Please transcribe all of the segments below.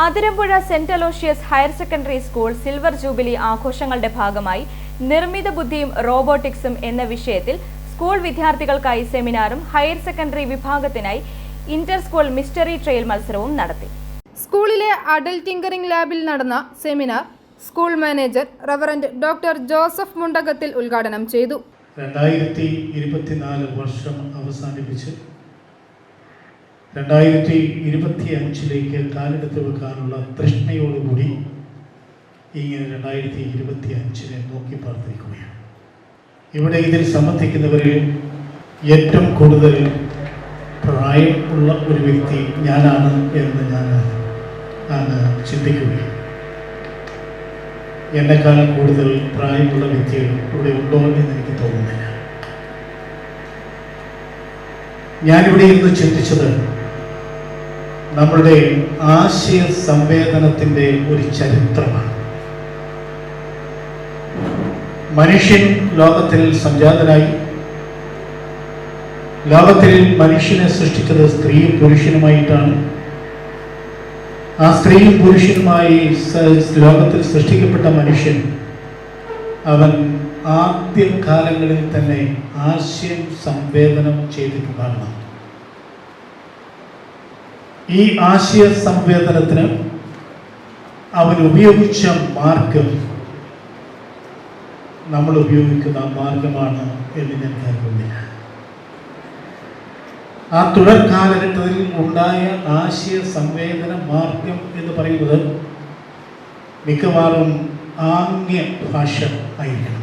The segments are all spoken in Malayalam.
Athirampuzha saint Aloysius higher secondary school silver jubilee ആഘോഷങ്ങളുടെ ഭാഗമായി നിർമ്മിത ബുദ്ധിയും റോബോട്ടിക്സും എന്ന വിഷയത്തിൽ സ്കൂൾ വിദ്യാർത്ഥികൾക്കായി സെമിനാറും ഹയർ സെക്കൻഡറി വിഭാഗത്തിനായി ഇന്റർ സ്കൂൾ മിസ്റ്ററി ട്രെയിൽ മത്സരവും നടത്തി. സ്കൂളിലെ അഡൽട്ട് ടിങ്കറിംഗ് ലാബിൽ നടന്ന seminar school manager reverend doctor Joseph Mundakathil ഉദ്ഘാടനം ചെയ്തു. 2024 വർഷം അവസാനിപ്പിച്ച് 2025 കാലെടുത്ത് വെക്കാനുള്ള തൃഷ്ണയോടുകൂടി ഇങ്ങനെ 2025 നോക്കി പാർത്തിരിക്കുകയാണ്. ഇവിടെ ഇതിൽ സംബന്ധിക്കുന്നവരിൽ ഏറ്റവും കൂടുതൽ പ്രായം ഉള്ള ഒരു വ്യക്തി ഞാനാണ് എന്ന് ഞാൻ ചിന്തിക്കുകയാണ്. എന്നെക്കാൾ കൂടുതൽ പ്രായമുള്ള വ്യക്തികൾ ഇവിടെ ഉണ്ടോ എന്ന് എനിക്ക് തോന്നുന്നില്ല. ഞാനിവിടെ ഇരുന്ന് ചിന്തിച്ചത് നമ്മളുടെ ആശയ സംവേദനത്തിൻ്റെ ഒരു ചരിത്രമാണ്. മനുഷ്യൻ ലോകത്തിൽ സംജാതനായി. ലോകത്തിൽ മനുഷ്യനെ സൃഷ്ടിച്ചത് സ്ത്രീയും പുരുഷനുമായിട്ടാണ്. ആ സ്ത്രീയും പുരുഷനുമായി ലോകത്തിൽ സൃഷ്ടിക്കപ്പെട്ട മനുഷ്യൻ അവൻ ആദ്യകാലങ്ങളിൽ തന്നെ ആശയം സംവേദനം ചെയ്തിട്ടുണ്ടാകണം. ഈ ആശയ സംവേദനത്തിന് അവൻ ഉപയോഗിച്ച മാർഗം നമ്മൾ ഉപയോഗിക്കുന്ന മാർഗമാണ് എന്ന് ഞാൻ കരുതുന്നില്ല. ആ തുടർ കാലഘട്ടത്തിൽ ഉണ്ടായ ആശയ സംവേദന മാർഗം എന്ന് പറയുന്നത് മിക്കവാറും ആംഗ്യ ഭാഷ ആയിരിക്കണം.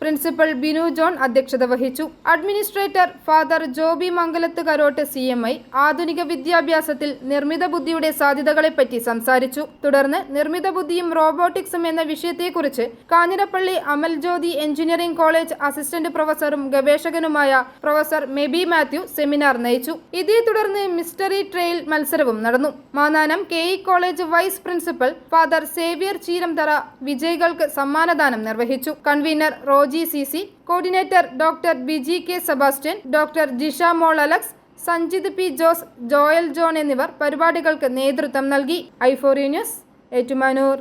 പ്രിൻസിപ്പൽ ബിനു ജോൺ അധ്യക്ഷത വഹിച്ചു. അഡ്മിനിസ്ട്രേറ്റർ ഫാദർ ജോബി മംഗലത്ത് കരോട്ട് CMI ആധുനിക വിദ്യാഭ്യാസത്തിൽ നിർമ്മിത ബുദ്ധിയുടെ സാധ്യതകളെപ്പറ്റി സംസാരിച്ചു. തുടർന്ന് നിർമ്മിത ബുദ്ധിയും റോബോട്ടിക്സും എന്ന വിഷയത്തെക്കുറിച്ച് Kanjirappally Amal Jyothi engineering college assistant പ്രൊഫസറും ഗവേഷകനുമായ പ്രൊഫസർ മെബി മാത്യു സെമിനാർ നയിച്ചു. ഇതേ തുടർന്ന് മിസ്റ്ററി ട്രെയിൽ മത്സരവും നടന്നു. Mannanam KE college vice principal father Xavier Cheeramthara വിജയികൾക്ക് സമ്മാനദാനം നിർവഹിച്ചു. Convener Roji CC, coordinator doctor Biji K Sebastian, doctor Jishamol Alex, Sanjith P Jose, Joel John എന്നിവർ പരിപാടികൾക്ക് നേതൃത്വം നൽകി. i4U news, Ettumanoor.